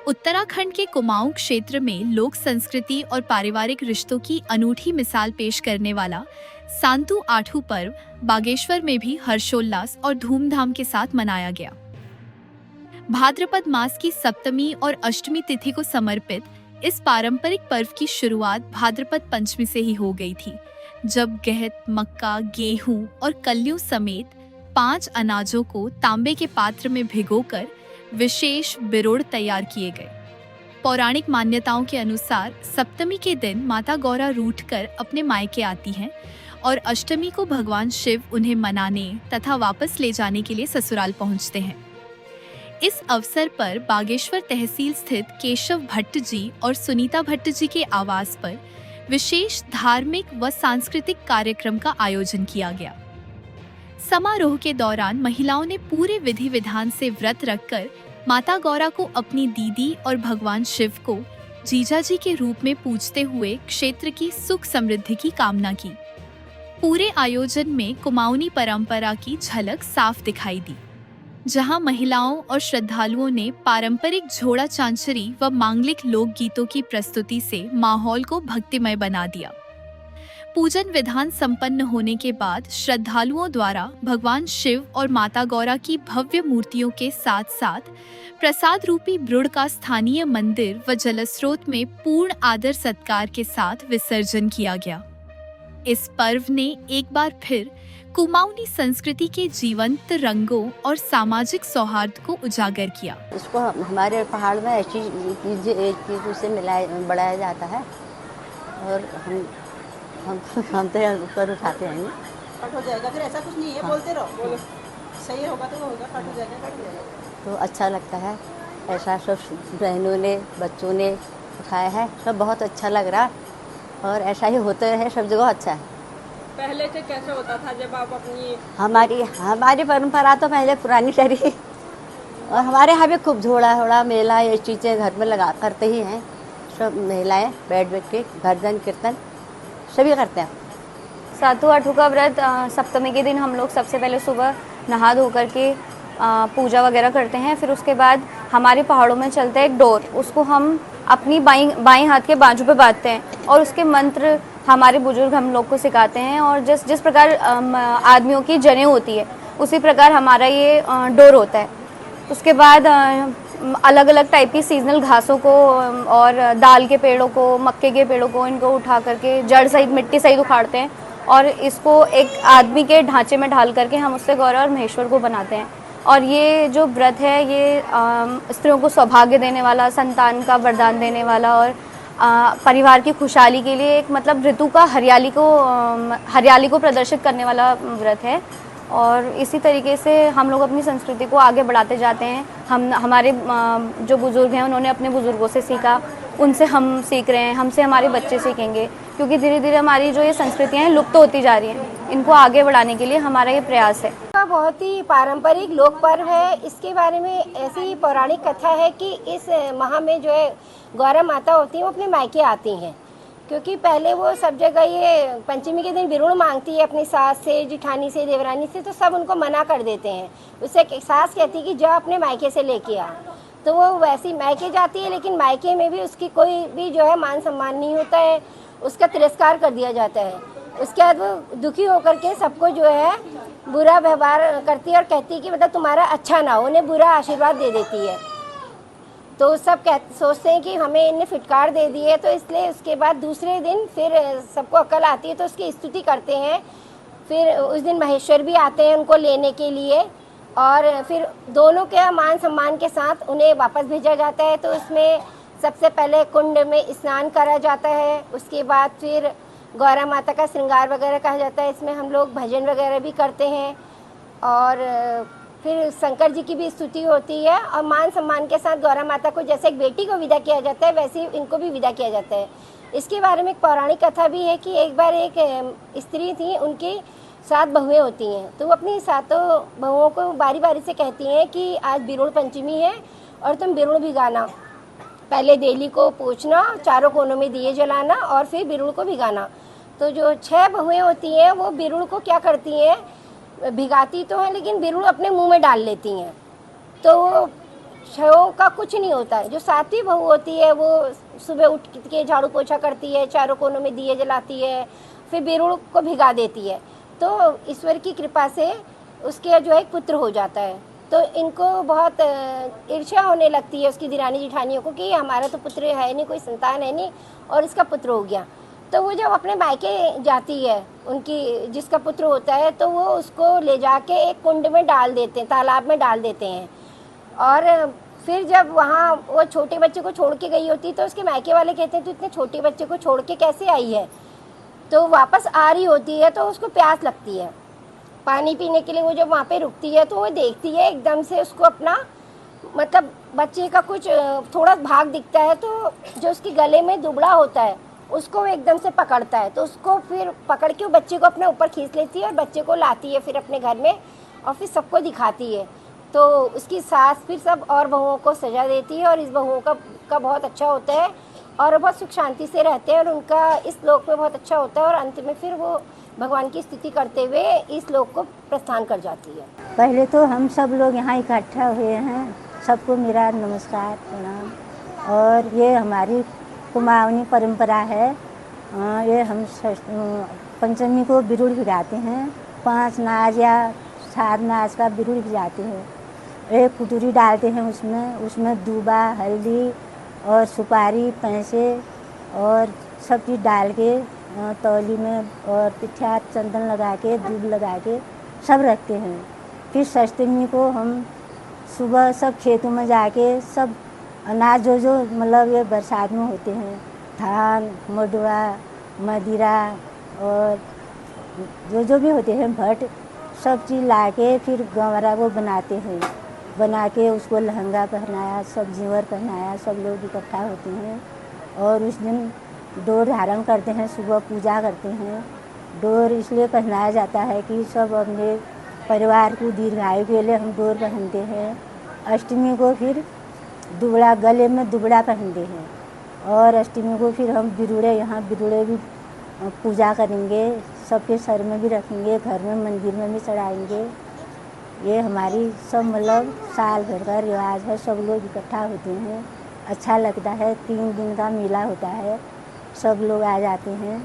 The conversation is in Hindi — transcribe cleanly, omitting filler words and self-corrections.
उत्तराखंड के कुमाऊं क्षेत्र में लोक संस्कृति और पारिवारिक रिश्तों की अनूठी मिसाल पेश करने वाला सांतु आठू पर्व बागेश्वर में भी हर्षोल्लास और धूमधाम के साथ मनाया गया। भाद्रपद मास की सप्तमी और अष्टमी तिथि को समर्पित इस पारंपरिक पर्व की शुरुआत भाद्रपद पंचमी से ही हो गई थी, जब गेहूं, मक्का, गेहूं और कल्लियों समेत 5 अनाजों को तांबे के पात्र में भिगोकर विशेष बिरोड़ तैयार किए गए। पौराणिक मान्यताओं के अनुसार सप्तमी के दिन माता गौरा रूठकर अपने मायके आती हैं और अष्टमी को भगवान शिव उन्हें मनाने तथा वापस ले जाने के लिए ससुराल पहुंचते हैं। इस अवसर पर बागेश्वर तहसील स्थित केशव भट्ट जी और सुनीता भट्ट जी के आवास पर विशेष धार्मिक व सांस्कृतिक कार्यक्रम का आयोजन किया गया। समारोह के दौरान महिलाओं ने पूरे विधि विधान से व्रत रखकर माता गौरा को अपनी दीदी और भगवान शिव को जीजा जी के रूप में पूजते हुए क्षेत्र की सुख समृद्धि की कामना की। पूरे आयोजन में कुमाऊनी परंपरा की झलक साफ दिखाई दी, जहां महिलाओं और श्रद्धालुओं ने पारंपरिक झोड़ा चांचरी व मांगलिक लोकगीतों की प्रस्तुति से माहौल को भक्तिमय बना दिया। पूजन विधान संपन्न होने के बाद श्रद्धालुओं द्वारा भगवान शिव और माता गौरा की भव्य मूर्तियों के साथ साथ प्रसाद रूपी ब्रुड़ का स्थानीय मंदिर व जलस्रोत में पूर्ण आदर सत्कार के साथ विसर्जन किया गया। इस पर्व ने एक बार फिर कुमाऊनी संस्कृति के जीवंत रंगों और सामाजिक सौहार्द को उजागर किया। इसको हमारे पहाड़ में ऐसी चीज़ों से बढ़ाया जाता है और हम तो ऊपर उठाते हैं। कट हो जाएगा, फिर ऐसा कुछ नहीं है। हाँ। बोलते रहो, सही होगा तो होगा, कट हो जाएगा, कट हो जाएगा। तो अच्छा लगता है, ऐसा सब बहनों ने बच्चों ने उठाया है, सब बहुत अच्छा लग रहा और ऐसा ही होता है सब जगह। अच्छा है। पहले से कैसे होता था जब आप अपनी हमारी परंपरा तो पहले पुरानी चली और हमारे यहाँ भी खूब झोड़ा मेला ये चीज़ें घर में लगा करते ही हैं। सब महिलाएँ बैठ के भजन कीर्तन सभी करते हैं। सातु आठू का व्रत सप्तमी के दिन हम लोग सबसे पहले सुबह नहा धो करके पूजा वगैरह करते हैं। फिर उसके बाद हमारे पहाड़ों में चलता है एक डोर, उसको हम अपनी बाएं हाथ के बाजू पे बांधते हैं और उसके मंत्र हमारे बुजुर्ग हम लोग को सिखाते हैं। और जिस प्रकार आदमियों की जनेऊ होती है उसी प्रकार हमारा ये डोर होता है। उसके बाद अलग अलग टाइप की सीजनल घासों को और दाल के पेड़ों को, मक्के के पेड़ों को, इनको उठा करके जड़ सहित मिट्टी सहित उखाड़ते हैं और इसको एक आदमी के ढांचे में ढाल करके हम उससे गौरा और महेश्वर को बनाते हैं। और ये जो व्रत है ये स्त्रियों को सौभाग्य देने वाला, संतान का वरदान देने वाला और परिवार की खुशहाली के लिए एक मतलब ऋतु का हरियाली को प्रदर्शित करने वाला व्रत है। और इसी तरीके से हम लोग अपनी संस्कृति को आगे बढ़ाते जाते हैं। हमारे जो बुज़ुर्ग हैं उन्होंने अपने बुज़ुर्गों से सीखा, उनसे हम सीख रहे हैं, हमसे हमारे बच्चे सीखेंगे, क्योंकि धीरे धीरे हमारी जो ये संस्कृतियाँ हैं लुप्त होती जा रही हैं। इनको आगे बढ़ाने के लिए हमारा ये प्रयास है। बहुत ही पारंपरिक लोक पर्व है। इसके बारे में ऐसी पौराणिक कथा है कि इस माह में जो है गौरा माता होती हैं वो अपने मायके आती हैं, क्योंकि पहले वो सब जगह ये पंचमी के दिन बिरुड़ मांगती है अपनी सास से, जिठानी से, देवरानी से, तो सब उनको मना कर देते हैं। उससे सास कहती है कि जा अपने मायके से लेके आ, तो वो वैसी मायके जाती है, लेकिन मायके में भी उसकी कोई भी जो है मान सम्मान नहीं होता है, उसका तिरस्कार कर दिया जाता है। उसके बाद वो दुखी होकर के सबको जो है बुरा व्यवहार करती है और कहती है कि मतलब तुम्हारा अच्छा ना हो, उन्हें बुरा आशीर्वाद दे देती है। तो सब सोचते हैं कि हमें इन्हें फिटकार दे दी है, तो इसलिए उसके बाद दूसरे दिन फिर सबको अकल आती है तो उसकी स्तुति करते हैं। फिर उस दिन महेश्वर भी आते हैं उनको लेने के लिए और फिर दोनों के मान सम्मान के साथ उन्हें वापस भेजा जाता है। तो उसमें सबसे पहले कुंड में स्नान करा जाता है, उसके बाद फिर गौरा माता का श्रृंगार वगैरह कहा जाता है। इसमें हम लोग भजन वगैरह भी करते हैं और फिर शंकर जी की भी स्तुति होती है और मान सम्मान के साथ गौरा माता को जैसे एक बेटी को विदा किया जाता है वैसे ही इनको भी विदा किया जाता है। इसके बारे में एक पौराणिक कथा भी है कि एक बार एक स्त्री थी, उनकी 7 बहुएं होती हैं, तो वो अपनी 7 बहुओं को बारी बारी से कहती हैं कि आज बिरुड़ पंचमी है और तुम बिरुड़ भिगाना, पहले देली को पोंछना, चारों कोनों में दिए जलाना और फिर बिरुड़ को भिगाना। तो जो 6 बहुएं होती हैं वो बिरुड़ को क्या करती हैं, भिगाती तो हैं लेकिन बिरुड़ अपने मुंह में डाल लेती हैं। तो शव का कुछ नहीं होता है। जो सातवीं बहू होती है वो सुबह उठ के झाड़ू पोछा करती है, चारों कोनों में दिए जलाती है, फिर बिरुड़ को भिगा देती है। तो ईश्वर की कृपा से उसके जो है एक पुत्र हो जाता है। तो इनको बहुत ईर्ष्या होने लगती है उसकी दिरानी जिठानियों को कि हमारा तो पुत्र है नहीं, कोई संतान है नहीं और इसका पुत्र हो गया। तो वो जब अपने मायके जाती है, उनकी जिसका पुत्र होता है, तो वो उसको ले जाके एक कुंड में डाल देते हैं, तालाब में डाल देते हैं। और फिर जब वहाँ वो छोटे बच्चे को छोड़ के गई होती तो उसके मायके वाले कहते हैं तो इतने छोटे बच्चे को छोड़ के कैसे आई है। तो वापस आ रही होती है तो उसको प्यास लगती है, पानी पीने के लिए वो जब वहाँ पे रुकती है तो वो देखती है एकदम से उसको अपना मतलब बच्चे का कुछ थोड़ा भाग दिखता है। तो जो उसके गले में दुबड़ा होता है उसको वो एकदम से पकड़ता है। तो उसको फिर पकड़ के वो बच्चे को अपने ऊपर खींच लेती है और बच्चे को लाती है फिर अपने घर में और फिर सबको दिखाती है। तो उसकी सास फिर सब और बहुओं को सजा देती है और इस बहुओं का बहुत अच्छा होता है और बहुत सुख शांति से रहते हैं और उनका इस लोक में बहुत अच्छा होता है। और अंत में फिर वो भगवान की स्तुति करते हुए इस लोक को प्रस्थान कर जाती है। पहले तो हम सब लोग यहाँ इकट्ठा हुए हैं, सबको मेरा नमस्कार प्रणाम। और ये हमारी कुमाऊनी परंपरा है। ये हम पंचमी को बिरुड़ भिजाते हैं, 5 नाज या 7 नाज का बिरुड़ भिजाते हैं। एक कुटुरी डालते हैं उसमें दूबा, हल्दी और सुपारी, पैसे और सब चीज़ डाल के तौली में और पिठा चंदन लगा के दूध लगा के सब रखते हैं। फिर अष्टमी को हम सुबह सब खेतों में जाके सब अनाज जो मतलब ये बरसात में होते हैं, धान, मडुआ, मदिरा और जो भी होते हैं भट्ट, सब चीज़ ला के फिर गंवरा को बनाते हैं। बना के उसको लहंगा पहनाया, सब जेवर पहनाया, सब लोग इकट्ठा होते हैं और उस दिन डोर धारण करते हैं, सुबह पूजा करते हैं। डोर इसलिए पहनाया जाता है कि सब अपने परिवार को दीर्घायु के लिए हम डोर पहनते हैं। अष्टमी को फिर दुबड़ा, गले में दुबड़ा पहनते हैं और अष्टमी को फिर हम बिरुड़े, यहाँ बिरुड़े भी पूजा करेंगे, सबके सर में भी रखेंगे, घर में मंदिर में भी चढ़ाएंगे। ये हमारी सब मतलब साल भर का रिवाज है। सब लोग इकट्ठा होते हैं, अच्छा लगता है। 3 दिन का मेला होता है, सब लोग आ जाते हैं।